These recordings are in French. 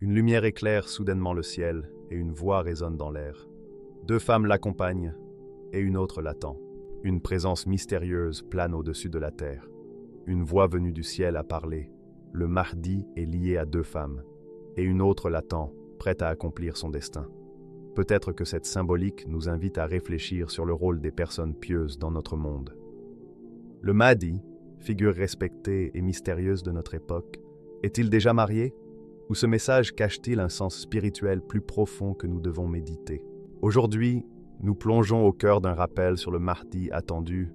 Une lumière éclaire soudainement le ciel et une voix résonne dans l'air. Deux femmes l'accompagnent et une autre l'attend. Une présence mystérieuse plane au-dessus de la terre. Une voix venue du ciel a parlé. Le Mahdi est lié à deux femmes et une autre l'attend, prête à accomplir son destin. Peut-être que cette symbolique nous invite à réfléchir sur le rôle des personnes pieuses dans notre monde. Le Mahdi, figure respectée et mystérieuse de notre époque, est-il déjà marié? Ou ce message cache-t-il un sens spirituel plus profond que nous devons méditer? Aujourd'hui, nous plongeons au cœur d'un rappel sur le Mahdi attendu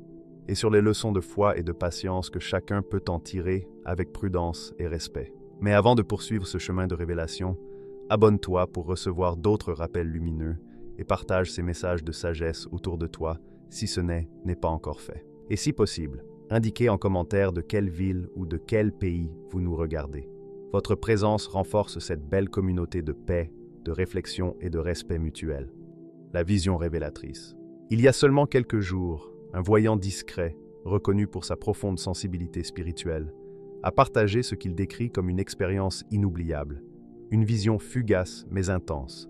et sur les leçons de foi et de patience que chacun peut en tirer avec prudence et respect. Mais avant de poursuivre ce chemin de révélation, abonne-toi pour recevoir d'autres rappels lumineux et partage ces messages de sagesse autour de toi si ce n'est pas encore fait. Et si possible, indiquez en commentaire de quelle ville ou de quel pays vous nous regardez. Votre présence renforce cette belle communauté de paix, de réflexion et de respect mutuel. La vision révélatrice. Il y a seulement quelques jours, un voyant discret, reconnu pour sa profonde sensibilité spirituelle, a partagé ce qu'il décrit comme une expérience inoubliable, une vision fugace mais intense.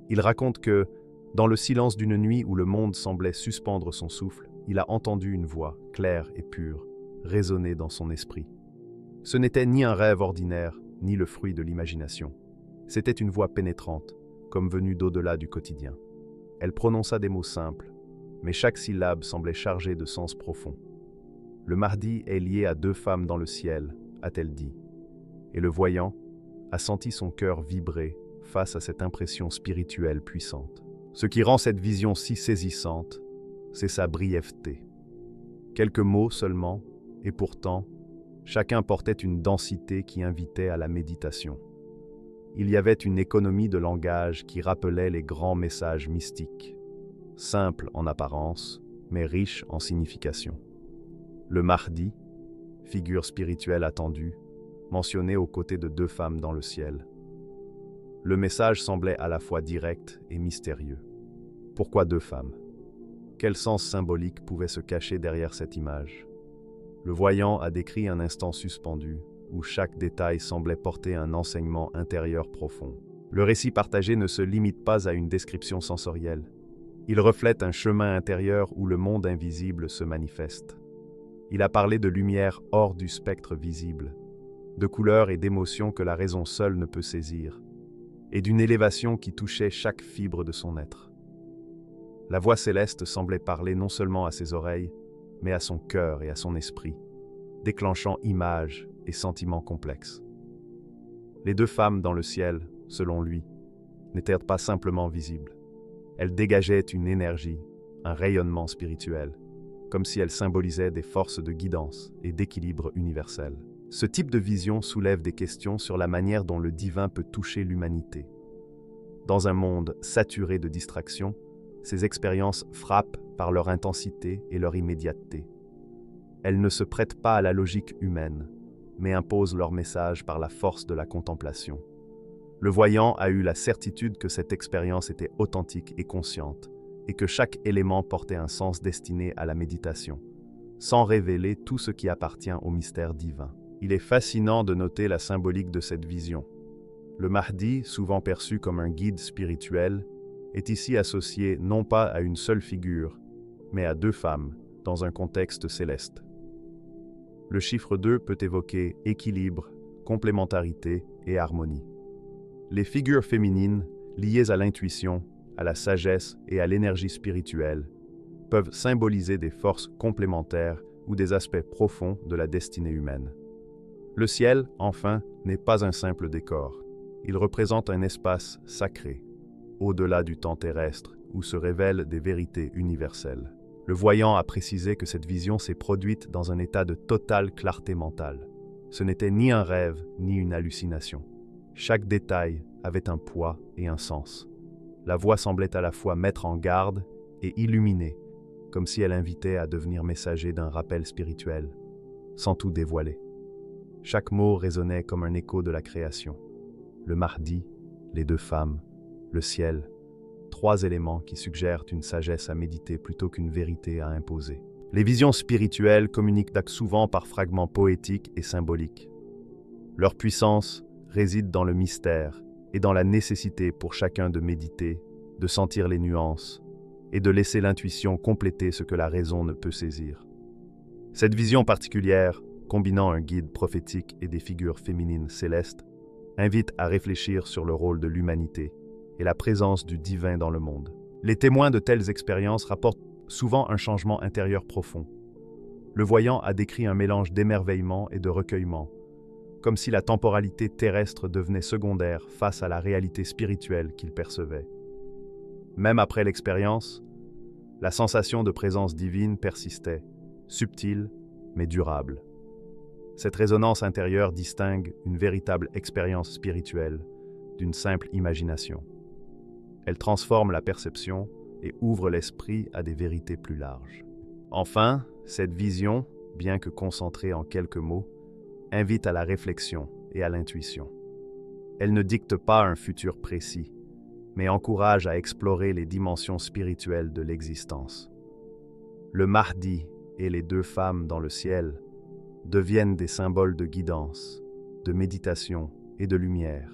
Il raconte que, dans le silence d'une nuit où le monde semblait suspendre son souffle, il a entendu une voix, claire et pure, résonner dans son esprit. Ce n'était ni un rêve ordinaire, ni le fruit de l'imagination. C'était une voix pénétrante, comme venue d'au-delà du quotidien. Elle prononça des mots simples, mais chaque syllabe semblait chargée de sens profond. Le Mahdi est lié à deux femmes dans le ciel, a-t-elle dit, et le voyant a senti son cœur vibrer face à cette impression spirituelle puissante. Ce qui rend cette vision si saisissante, c'est sa brièveté. Quelques mots seulement, et pourtant, chacun portait une densité qui invitait à la méditation. Il y avait une économie de langage qui rappelait les grands messages mystiques, simples en apparence, mais riches en signification. Le Mahdi, figure spirituelle attendue, mentionné aux côtés de deux femmes dans le ciel. Le message semblait à la fois direct et mystérieux. Pourquoi deux femmes? Quel sens symbolique pouvait se cacher derrière cette image? Le voyant a décrit un instant suspendu, où chaque détail semblait porter un enseignement intérieur profond. Le récit partagé ne se limite pas à une description sensorielle. Il reflète un chemin intérieur où le monde invisible se manifeste. Il a parlé de lumière hors du spectre visible, de couleurs et d'émotions que la raison seule ne peut saisir, et d'une élévation qui touchait chaque fibre de son être. La voix céleste semblait parler non seulement à ses oreilles, mais à son cœur et à son esprit, déclenchant images et sentiments complexes. Les deux femmes dans le ciel, selon lui, n'étaient pas simplement visibles. Elles dégageaient une énergie, un rayonnement spirituel, comme si elles symbolisaient des forces de guidance et d'équilibre universel. Ce type de vision soulève des questions sur la manière dont le divin peut toucher l'humanité. Dans un monde saturé de distractions, ces expériences frappent par leur intensité et leur immédiateté. Elles ne se prêtent pas à la logique humaine, mais imposent leur message par la force de la contemplation. Le voyant a eu la certitude que cette expérience était authentique et consciente, et que chaque élément portait un sens destiné à la méditation, sans révéler tout ce qui appartient au mystère divin. Il est fascinant de noter la symbolique de cette vision. Le Mahdi, souvent perçu comme un guide spirituel, est ici associé non pas à une seule figure, mais à deux femmes, dans un contexte céleste. Le chiffre 2 peut évoquer équilibre, complémentarité et harmonie. Les figures féminines, liées à l'intuition, à la sagesse et à l'énergie spirituelle, peuvent symboliser des forces complémentaires ou des aspects profonds de la destinée humaine. Le ciel, enfin, n'est pas un simple décor. Il représente un espace sacré, au-delà du temps terrestre, où se révèlent des vérités universelles. Le voyant a précisé que cette vision s'est produite dans un état de totale clarté mentale. Ce n'était ni un rêve, ni une hallucination. Chaque détail avait un poids et un sens. La voix semblait à la fois mettre en garde et illuminer, comme si elle invitait à devenir messager d'un rappel spirituel, sans tout dévoiler. Chaque mot résonnait comme un écho de la création. Le Mahdi, les deux femmes, le ciel, trois éléments qui suggèrent une sagesse à méditer plutôt qu'une vérité à imposer. Les visions spirituelles communiquent souvent par fragments poétiques et symboliques. Leur puissance réside dans le mystère et dans la nécessité pour chacun de méditer, de sentir les nuances et de laisser l'intuition compléter ce que la raison ne peut saisir. Cette vision particulière, combinant un guide prophétique et des figures féminines célestes, invite à réfléchir sur le rôle de l'humanité et la présence du divin dans le monde. Les témoins de telles expériences rapportent souvent un changement intérieur profond. Le voyant a décrit un mélange d'émerveillement et de recueillement, comme si la temporalité terrestre devenait secondaire face à la réalité spirituelle qu'il percevait. Même après l'expérience, la sensation de présence divine persistait, subtile mais durable. Cette résonance intérieure distingue une véritable expérience spirituelle d'une simple imagination. Elle transforme la perception et ouvre l'esprit à des vérités plus larges. Enfin, cette vision, bien que concentrée en quelques mots, invite à la réflexion et à l'intuition. Elle ne dicte pas un futur précis, mais encourage à explorer les dimensions spirituelles de l'existence. Le Mahdi et les deux femmes dans le ciel deviennent des symboles de guidance, de méditation et de lumière,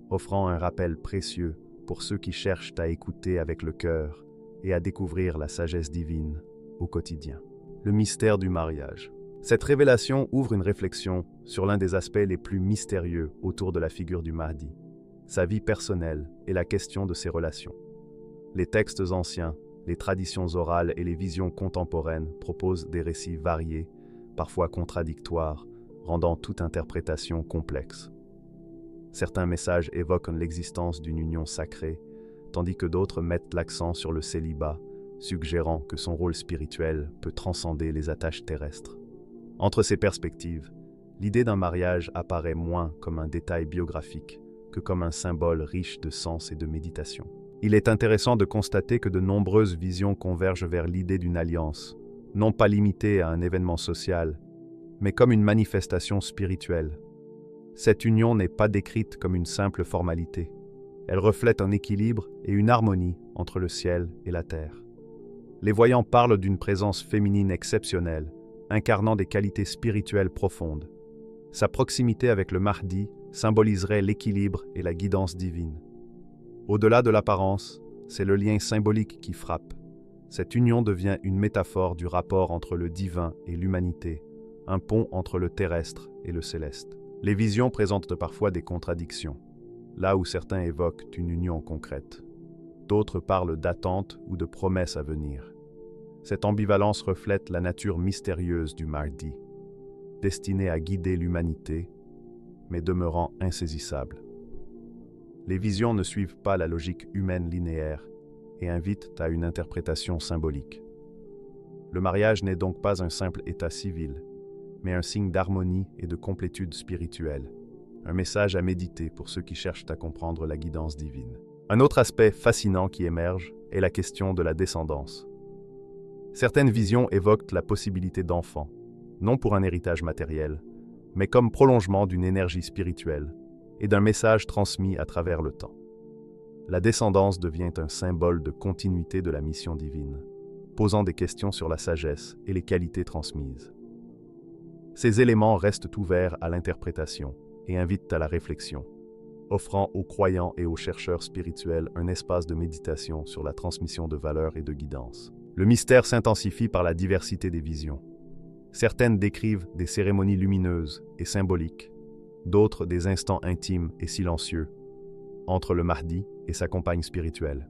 offrant un rappel précieux pour ceux qui cherchent à écouter avec le cœur et à découvrir la sagesse divine au quotidien. Le mystère du mariage. Cette révélation ouvre une réflexion sur l'un des aspects les plus mystérieux autour de la figure du Mahdi, sa vie personnelle et la question de ses relations. Les textes anciens, les traditions orales et les visions contemporaines proposent des récits variés, parfois contradictoires, rendant toute interprétation complexe. Certains messages évoquent l'existence d'une union sacrée, tandis que d'autres mettent l'accent sur le célibat, suggérant que son rôle spirituel peut transcender les attaches terrestres. Entre ces perspectives, l'idée d'un mariage apparaît moins comme un détail biographique que comme un symbole riche de sens et de méditation. Il est intéressant de constater que de nombreuses visions convergent vers l'idée d'une alliance, non pas limitée à un événement social, mais comme une manifestation spirituelle. Cette union n'est pas décrite comme une simple formalité. Elle reflète un équilibre et une harmonie entre le ciel et la terre. Les voyants parlent d'une présence féminine exceptionnelle, incarnant des qualités spirituelles profondes. Sa proximité avec le Mahdi symboliserait l'équilibre et la guidance divine. Au-delà de l'apparence, c'est le lien symbolique qui frappe. Cette union devient une métaphore du rapport entre le divin et l'humanité, un pont entre le terrestre et le céleste. Les visions présentent parfois des contradictions, là où certains évoquent une union concrète. D'autres parlent d'attente ou de promesses à venir. Cette ambivalence reflète la nature mystérieuse du Mahdi, destiné à guider l'humanité, mais demeurant insaisissable. Les visions ne suivent pas la logique humaine linéaire et invitent à une interprétation symbolique. Le mariage n'est donc pas un simple état civil, mais un signe d'harmonie et de complétude spirituelle, un message à méditer pour ceux qui cherchent à comprendre la guidance divine. Un autre aspect fascinant qui émerge est la question de la descendance. Certaines visions évoquent la possibilité d'enfants, non pour un héritage matériel, mais comme prolongement d'une énergie spirituelle et d'un message transmis à travers le temps. La descendance devient un symbole de continuité de la mission divine, posant des questions sur la sagesse et les qualités transmises. Ces éléments restent ouverts à l'interprétation et invitent à la réflexion, offrant aux croyants et aux chercheurs spirituels un espace de méditation sur la transmission de valeurs et de guidance. Le mystère s'intensifie par la diversité des visions. Certaines décrivent des cérémonies lumineuses et symboliques, d'autres des instants intimes et silencieux, entre le Mahdi et sa compagne spirituelle.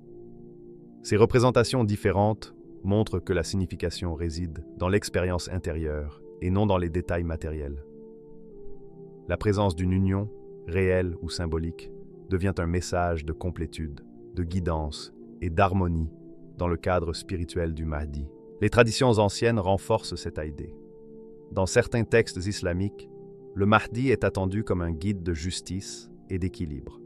Ces représentations différentes montrent que la signification réside dans l'expérience intérieure et non dans les détails matériels. La présence d'une union, réelle ou symbolique, devient un message de complétude, de guidance et d'harmonie dans le cadre spirituel du Mahdi. Les traditions anciennes renforcent cette idée. Dans certains textes islamiques, le Mahdi est attendu comme un guide de justice et d'équilibre.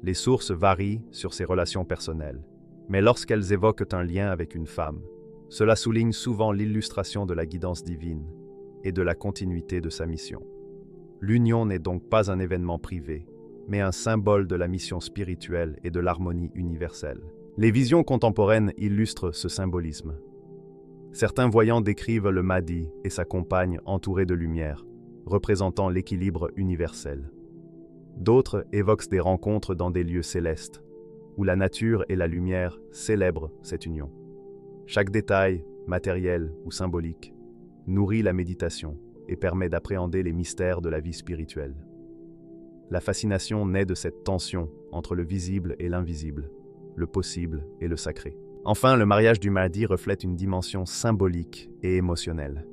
Les sources varient sur ses relations personnelles, mais lorsqu'elles évoquent un lien avec une femme, cela souligne souvent l'illustration de la guidance divine et de la continuité de sa mission. L'union n'est donc pas un événement privé, mais un symbole de la mission spirituelle et de l'harmonie universelle. Les visions contemporaines illustrent ce symbolisme. Certains voyants décrivent le Mahdi et sa compagne entourés de lumière, représentant l'équilibre universel. D'autres évoquent des rencontres dans des lieux célestes, où la nature et la lumière célèbrent cette union. Chaque détail, matériel ou symbolique, nourrit la méditation et permet d'appréhender les mystères de la vie spirituelle. La fascination naît de cette tension entre le visible et l'invisible, le possible et le sacré. Enfin, le mariage du Mahdi reflète une dimension symbolique et émotionnelle.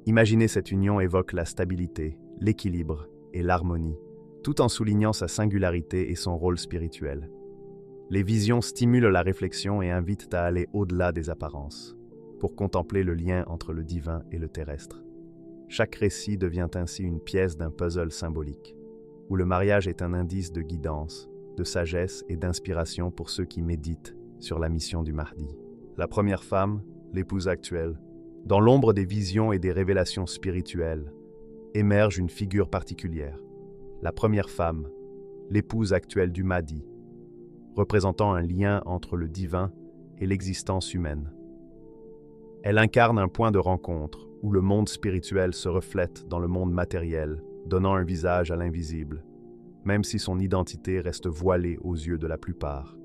Imaginer cette union évoque la stabilité, l'équilibre et l'harmonie, tout en soulignant sa singularité et son rôle spirituel. Les visions stimulent la réflexion et invitent à aller au-delà des apparences, pour contempler le lien entre le divin et le terrestre. Chaque récit devient ainsi une pièce d'un puzzle symbolique, où le mariage est un indice de guidance, de sagesse et d'inspiration pour ceux qui méditent sur la mission du Mahdi. La première femme, l'épouse actuelle, dans l'ombre des visions et des révélations spirituelles, émerge une figure particulière. La première femme, l'épouse actuelle du Mahdi, représentant un lien entre le divin et l'existence humaine. Elle incarne un point de rencontre où le monde spirituel se reflète dans le monde matériel, donnant un visage à l'invisible, même si son identité reste voilée aux yeux de la plupart.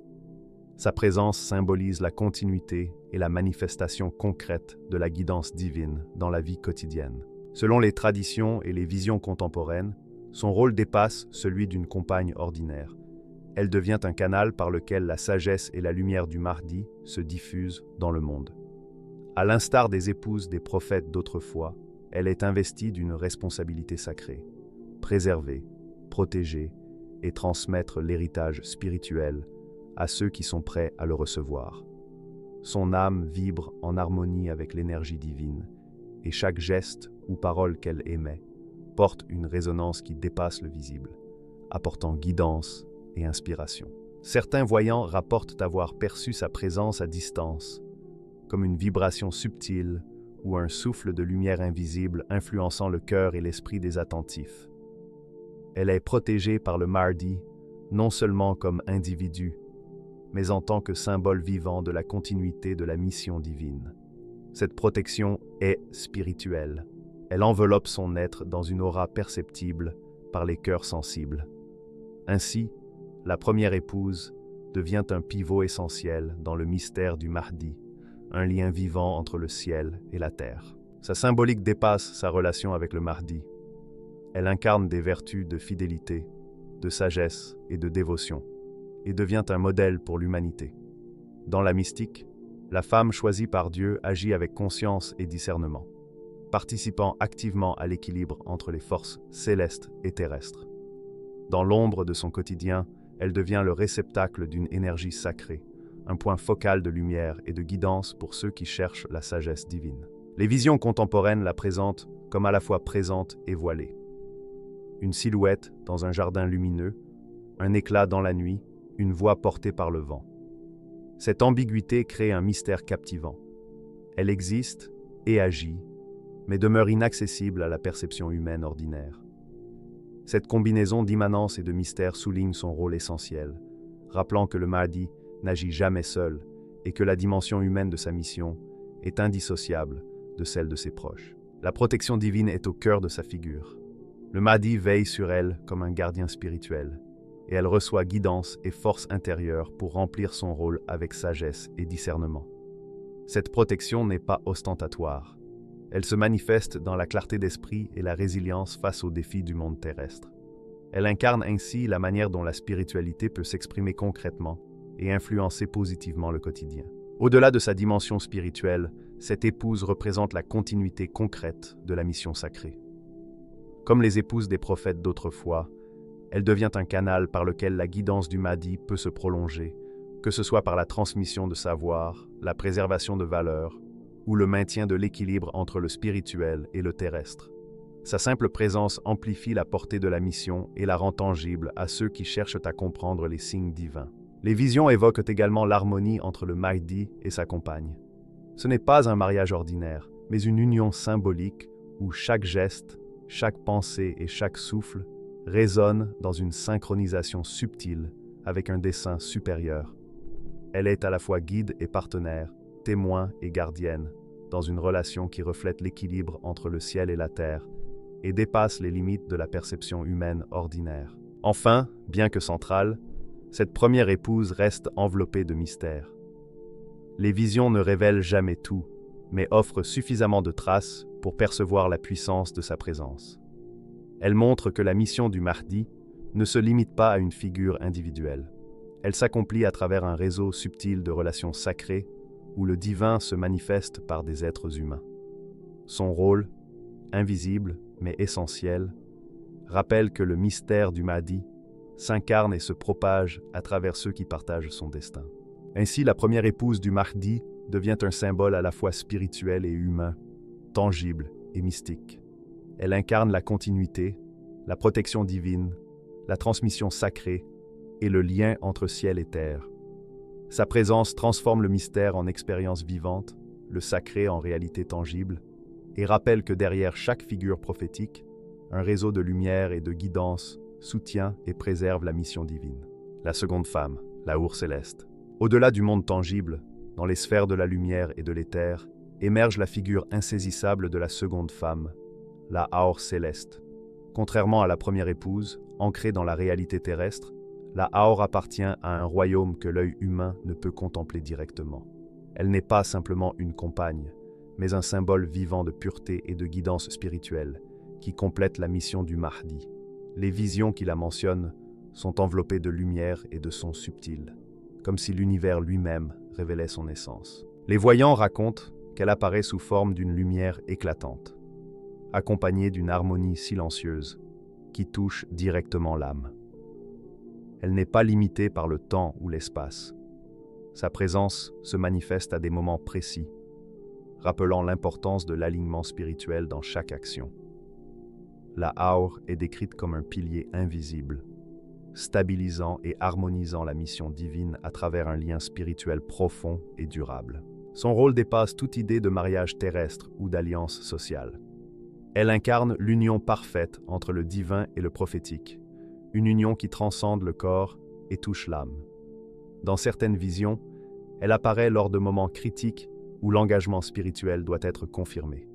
Sa présence symbolise la continuité et la manifestation concrète de la guidance divine dans la vie quotidienne. Selon les traditions et les visions contemporaines, son rôle dépasse celui d'une compagne ordinaire. Elle devient un canal par lequel la sagesse et la lumière du Mahdi se diffusent dans le monde. À l'instar des épouses des prophètes d'autrefois, elle est investie d'une responsabilité sacrée: préserver, protéger et transmettre l'héritage spirituel à ceux qui sont prêts à le recevoir. Son âme vibre en harmonie avec l'énergie divine, et chaque geste ou parole qu'elle émet porte une résonance qui dépasse le visible, apportant guidance et inspiration. Certains voyants rapportent avoir perçu sa présence à distance, comme une vibration subtile ou un souffle de lumière invisible influençant le cœur et l'esprit des attentifs. Elle est protégée par le Mahdi, non seulement comme individu, mais en tant que symbole vivant de la continuité de la mission divine. Cette protection est spirituelle. Elle enveloppe son être dans une aura perceptible par les cœurs sensibles. Ainsi, la première épouse devient un pivot essentiel dans le mystère du Mahdi, un lien vivant entre le ciel et la terre. Sa symbolique dépasse sa relation avec le Mahdi. Elle incarne des vertus de fidélité, de sagesse et de dévotion, et devient un modèle pour l'humanité. Dans la mystique, la femme choisie par Dieu agit avec conscience et discernement, participant activement à l'équilibre entre les forces célestes et terrestres. Dans l'ombre de son quotidien, elle devient le réceptacle d'une énergie sacrée, un point focal de lumière et de guidance pour ceux qui cherchent la sagesse divine. Les visions contemporaines la présentent comme à la fois présente et voilée. Une silhouette dans un jardin lumineux, un éclat dans la nuit, une voix portée par le vent. Cette ambiguïté crée un mystère captivant. Elle existe et agit, mais demeure inaccessible à la perception humaine ordinaire. Cette combinaison d'immanence et de mystère souligne son rôle essentiel, rappelant que le Mahdi n'agit jamais seul et que la dimension humaine de sa mission est indissociable de celle de ses proches. La protection divine est au cœur de sa figure. Le Mahdi veille sur elle comme un gardien spirituel, et elle reçoit guidance et force intérieure pour remplir son rôle avec sagesse et discernement. Cette protection n'est pas ostentatoire. Elle se manifeste dans la clarté d'esprit et la résilience face aux défis du monde terrestre. Elle incarne ainsi la manière dont la spiritualité peut s'exprimer concrètement et influencer positivement le quotidien. Au-delà de sa dimension spirituelle, cette épouse représente la continuité concrète de la mission sacrée. Comme les épouses des prophètes d'autrefois, elle devient un canal par lequel la guidance du Mahdi peut se prolonger, que ce soit par la transmission de savoir, la préservation de valeurs, ou le maintien de l'équilibre entre le spirituel et le terrestre. Sa simple présence amplifie la portée de la mission et la rend tangible à ceux qui cherchent à comprendre les signes divins. Les visions évoquent également l'harmonie entre le Mahdi et sa compagne. Ce n'est pas un mariage ordinaire, mais une union symbolique où chaque geste, chaque pensée et chaque souffle résonnent dans une synchronisation subtile avec un dessein supérieur. Elle est à la fois guide et partenaire, témoin et gardienne, dans une relation qui reflète l'équilibre entre le ciel et la terre et dépasse les limites de la perception humaine ordinaire. Enfin, bien que centrale, cette première épouse reste enveloppée de mystère. Les visions ne révèlent jamais tout, mais offrent suffisamment de traces pour percevoir la puissance de sa présence. Elle montre que la mission du Mahdi ne se limite pas à une figure individuelle. Elle s'accomplit à travers un réseau subtil de relations sacrées où le divin se manifeste par des êtres humains. Son rôle, invisible mais essentiel, rappelle que le mystère du Mahdi s'incarne et se propage à travers ceux qui partagent son destin. Ainsi, la première épouse du Mahdi devient un symbole à la fois spirituel et humain, tangible et mystique. Elle incarne la continuité, la protection divine, la transmission sacrée et le lien entre ciel et terre. Sa présence transforme le mystère en expérience vivante, le sacré en réalité tangible, et rappelle que derrière chaque figure prophétique, un réseau de lumière et de guidance soutient et préserve la mission divine. La seconde femme, la Our céleste. Au-delà du monde tangible, dans les sphères de la lumière et de l'éther, émerge la figure insaisissable de la seconde femme, la Our céleste. Contrairement à la première épouse, ancrée dans la réalité terrestre, la Our appartient à un royaume que l'œil humain ne peut contempler directement. Elle n'est pas simplement une compagne, mais un symbole vivant de pureté et de guidance spirituelle qui complète la mission du Mahdi. Les visions qui la mentionnent sont enveloppées de lumière et de sons subtils, comme si l'univers lui-même révélait son essence. Les voyants racontent qu'elle apparaît sous forme d'une lumière éclatante, accompagnée d'une harmonie silencieuse qui touche directement l'âme. Elle n'est pas limitée par le temps ou l'espace. Sa présence se manifeste à des moments précis, rappelant l'importance de l'alignement spirituel dans chaque action. La Our est décrite comme un pilier invisible, stabilisant et harmonisant la mission divine à travers un lien spirituel profond et durable. Son rôle dépasse toute idée de mariage terrestre ou d'alliance sociale. Elle incarne l'union parfaite entre le divin et le prophétique, une union qui transcende le corps et touche l'âme. Dans certaines visions, elle apparaît lors de moments critiques où l'engagement spirituel doit être confirmé.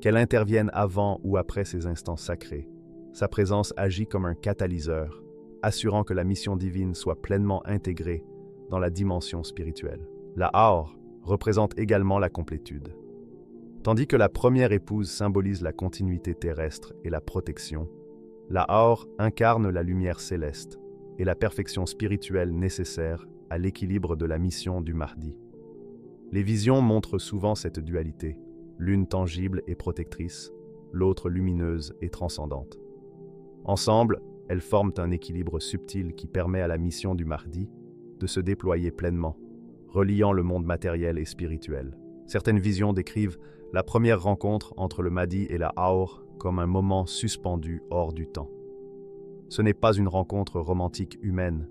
Qu'elle intervienne avant ou après ces instants sacrés, sa présence agit comme un catalyseur, assurant que la mission divine soit pleinement intégrée dans la dimension spirituelle. La Our représente également la complétude. Tandis que la première épouse symbolise la continuité terrestre et la protection, la Our incarne la lumière céleste et la perfection spirituelle nécessaire à l'équilibre de la mission du Mahdi. Les visions montrent souvent cette dualité, l'une tangible et protectrice, l'autre lumineuse et transcendante. Ensemble, elles forment un équilibre subtil qui permet à la mission du Mahdi de se déployer pleinement, reliant le monde matériel et spirituel. Certaines visions décrivent la première rencontre entre le Mahdi et la Our comme un moment suspendu hors du temps. Ce n'est pas une rencontre romantique humaine,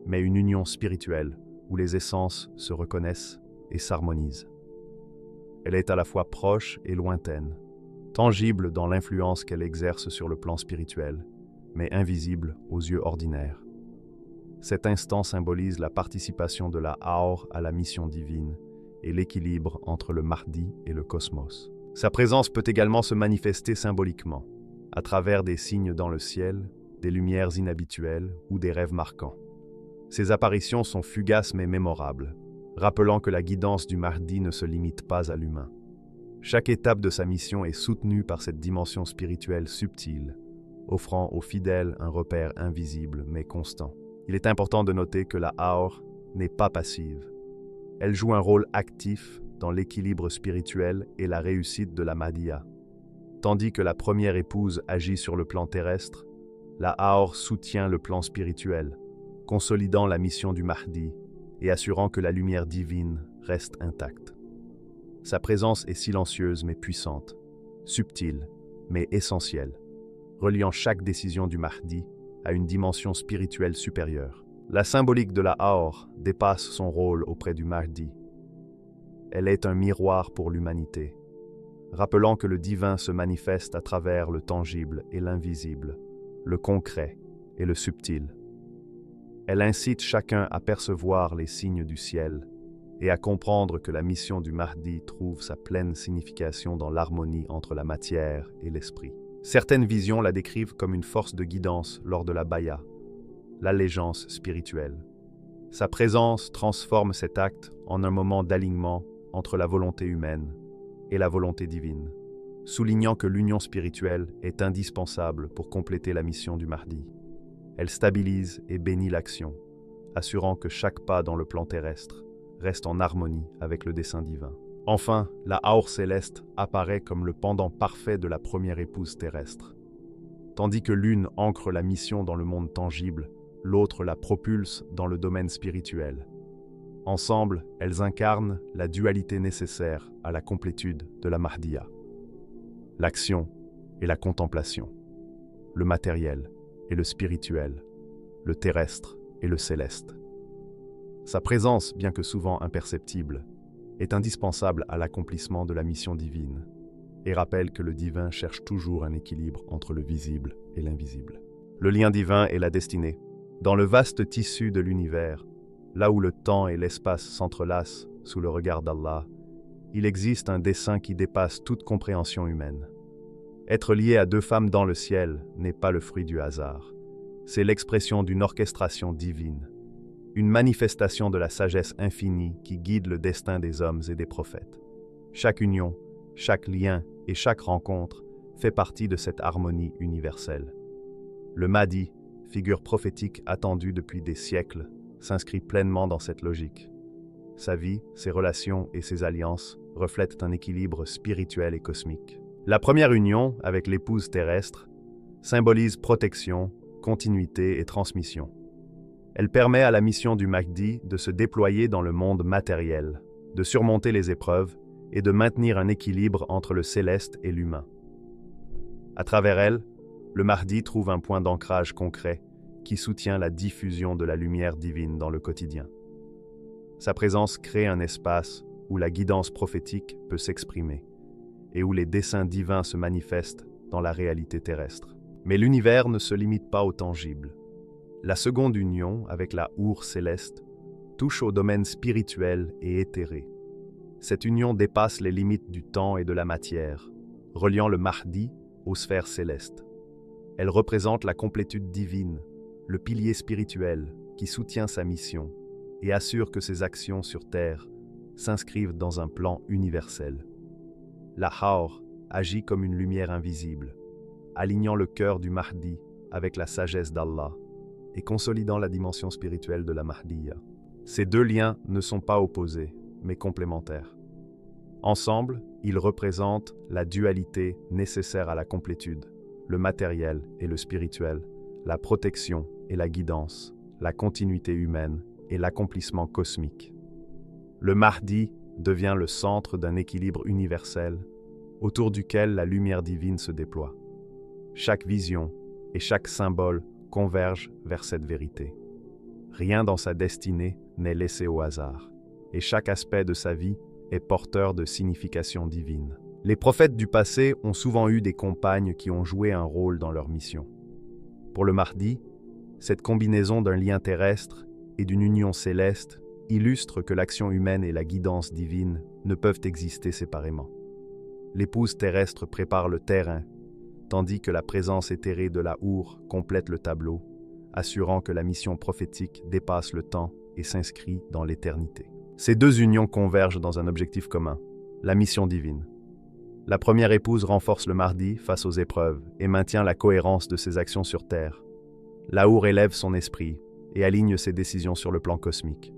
mais une union spirituelle où les essences se reconnaissent et s'harmonisent. Elle est à la fois proche et lointaine, tangible dans l'influence qu'elle exerce sur le plan spirituel, mais invisible aux yeux ordinaires. Cet instant symbolise la participation de la Our à la mission divine et l'équilibre entre le Mahdi et le cosmos. Sa présence peut également se manifester symboliquement, à travers des signes dans le ciel, des lumières inhabituelles ou des rêves marquants. Ces apparitions sont fugaces mais mémorables, rappelant que la guidance du Mahdi ne se limite pas à l'humain. Chaque étape de sa mission est soutenue par cette dimension spirituelle subtile, offrant aux fidèles un repère invisible mais constant. Il est important de noter que la Our n'est pas passive. Elle joue un rôle actif dans l'équilibre spirituel et la réussite de la Mahdiya. Tandis que la première épouse agit sur le plan terrestre, la Our soutient le plan spirituel, consolidant la mission du Mahdi et assurant que la lumière divine reste intacte. Sa présence est silencieuse mais puissante, subtile mais essentielle, reliant chaque décision du Mahdi à une dimension spirituelle supérieure. La symbolique de la Our dépasse son rôle auprès du Mahdi. Elle est un miroir pour l'humanité, rappelant que le divin se manifeste à travers le tangible et l'invisible, le concret et le subtil. Elle incite chacun à percevoir les signes du ciel et à comprendre que la mission du Mahdi trouve sa pleine signification dans l'harmonie entre la matière et l'esprit. Certaines visions la décrivent comme une force de guidance lors de la baya, l'allégeance spirituelle. Sa présence transforme cet acte en un moment d'alignement entre la volonté humaine et la volonté divine, soulignant que l'union spirituelle est indispensable pour compléter la mission du Mahdi. Elle stabilise et bénit l'action, assurant que chaque pas dans le plan terrestre reste en harmonie avec le dessein divin. Enfin, la Aur céleste apparaît comme le pendant parfait de la première épouse terrestre. Tandis que l'une ancre la mission dans le monde tangible, l'autre la propulse dans le domaine spirituel. Ensemble, elles incarnent la dualité nécessaire à la complétude de la Mahdiya. L'action et la contemplation, le matériel et le spirituel, le terrestre et le céleste. Sa présence, bien que souvent imperceptible, est indispensable à l'accomplissement de la mission divine et rappelle que le divin cherche toujours un équilibre entre le visible et l'invisible. Le lien divin et la destinée. Dans le vaste tissu de l'univers, là où le temps et l'espace s'entrelacent sous le regard d'Allah, il existe un dessein qui dépasse toute compréhension humaine. Être lié à deux femmes dans le ciel n'est pas le fruit du hasard. C'est l'expression d'une orchestration divine, une manifestation de la sagesse infinie qui guide le destin des hommes et des prophètes. Chaque union, chaque lien et chaque rencontre fait partie de cette harmonie universelle. Le Mahdi, figure prophétique attendue depuis des siècles, s'inscrit pleinement dans cette logique. Sa vie, ses relations et ses alliances reflètent un équilibre spirituel et cosmique. La première union avec l'épouse terrestre symbolise protection, continuité et transmission. Elle permet à la mission du Mahdi de se déployer dans le monde matériel, de surmonter les épreuves et de maintenir un équilibre entre le céleste et l'humain. À travers elle, le Mahdi trouve un point d'ancrage concret qui soutient la diffusion de la lumière divine dans le quotidien. Sa présence crée un espace où la guidance prophétique peut s'exprimer et où les desseins divins se manifestent dans la réalité terrestre. Mais l'univers ne se limite pas au tangible. La seconde union avec la Our céleste touche au domaine spirituel et éthéré. Cette union dépasse les limites du temps et de la matière, reliant le Mahdi aux sphères célestes. Elle représente la complétude divine, le pilier spirituel qui soutient sa mission et assure que ses actions sur terre s'inscrivent dans un plan universel. La Haur agit comme une lumière invisible, alignant le cœur du Mahdi avec la sagesse d'Allah et consolidant la dimension spirituelle de la Mahdiya. Ces deux liens ne sont pas opposés, mais complémentaires. Ensemble, ils représentent la dualité nécessaire à la complétude, le matériel et le spirituel, la protection et la guidance, la continuité humaine et l'accomplissement cosmique. Le Mahdi devient le centre d'un équilibre universel autour duquel la lumière divine se déploie. Chaque vision et chaque symbole convergent vers cette vérité. Rien dans sa destinée n'est laissé au hasard, et chaque aspect de sa vie est porteur de signification divine. Les prophètes du passé ont souvent eu des compagnes qui ont joué un rôle dans leur mission. Pour le Mahdi, cette combinaison d'un lien terrestre et d'une union céleste illustre que l'action humaine et la guidance divine ne peuvent exister séparément. L'épouse terrestre prépare le terrain, tandis que la présence éthérée de la Our complète le tableau, assurant que la mission prophétique dépasse le temps et s'inscrit dans l'éternité. Ces deux unions convergent dans un objectif commun, la mission divine. La première épouse renforce le Mahdi face aux épreuves et maintient la cohérence de ses actions sur terre. La Our élève son esprit et aligne ses décisions sur le plan cosmique.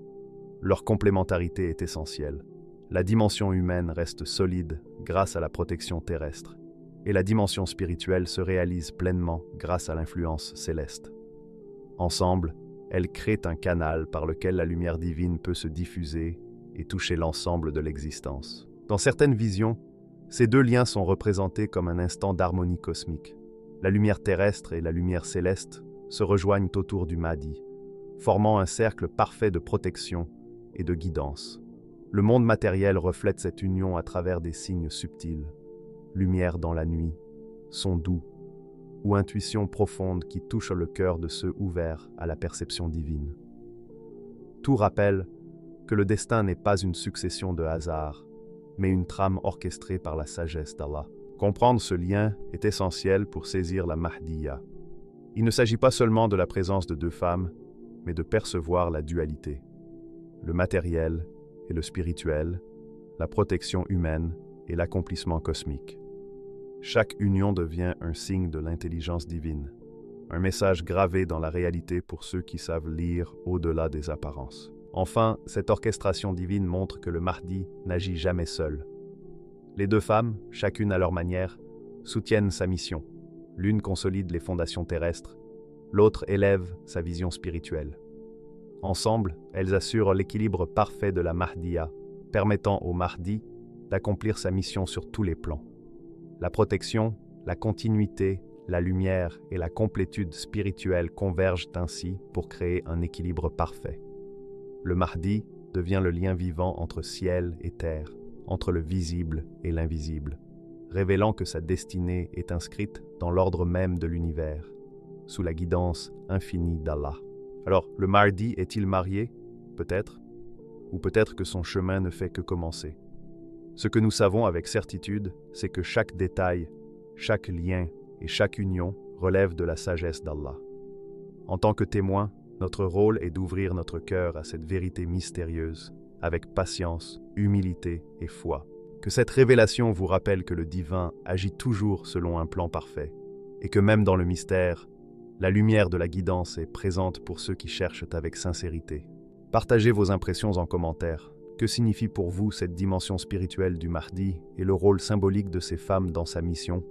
Leur complémentarité est essentielle. La dimension humaine reste solide grâce à la protection terrestre, et la dimension spirituelle se réalise pleinement grâce à l'influence céleste. Ensemble, elles créent un canal par lequel la lumière divine peut se diffuser et toucher l'ensemble de l'existence. Dans certaines visions, ces deux liens sont représentés comme un instant d'harmonie cosmique. La lumière terrestre et la lumière céleste se rejoignent autour du Mahdi, formant un cercle parfait de protection et de guidance. Le monde matériel reflète cette union à travers des signes subtils, lumière dans la nuit, son doux, ou intuition profonde qui touche le cœur de ceux ouverts à la perception divine. Tout rappelle que le destin n'est pas une succession de hasards, mais une trame orchestrée par la sagesse d'Allah. Comprendre ce lien est essentiel pour saisir la Mahdiya. Il ne s'agit pas seulement de la présence de deux femmes, mais de percevoir la dualité. Le matériel et le spirituel, la protection humaine et l'accomplissement cosmique. Chaque union devient un signe de l'intelligence divine, un message gravé dans la réalité pour ceux qui savent lire au-delà des apparences. Enfin, cette orchestration divine montre que le Mahdi n'agit jamais seul. Les deux femmes, chacune à leur manière, soutiennent sa mission. L'une consolide les fondations terrestres, l'autre élève sa vision spirituelle. Ensemble, elles assurent l'équilibre parfait de la Mahdiya, permettant au Mahdi d'accomplir sa mission sur tous les plans. La protection, la continuité, la lumière et la complétude spirituelle convergent ainsi pour créer un équilibre parfait. Le Mahdi devient le lien vivant entre ciel et terre, entre le visible et l'invisible, révélant que sa destinée est inscrite dans l'ordre même de l'univers, sous la guidance infinie d'Allah. Alors, le Mahdi est-il marié? Peut-être. Ou peut-être que son chemin ne fait que commencer. Ce que nous savons avec certitude, c'est que chaque détail, chaque lien et chaque union relève de la sagesse d'Allah. En tant que témoin, notre rôle est d'ouvrir notre cœur à cette vérité mystérieuse, avec patience, humilité et foi. Que cette révélation vous rappelle que le divin agit toujours selon un plan parfait, et que même dans le mystère, la lumière de la guidance est présente pour ceux qui cherchent avec sincérité. Partagez vos impressions en commentaire. Que signifie pour vous cette dimension spirituelle du Mahdi et le rôle symbolique de ces femmes dans sa mission ?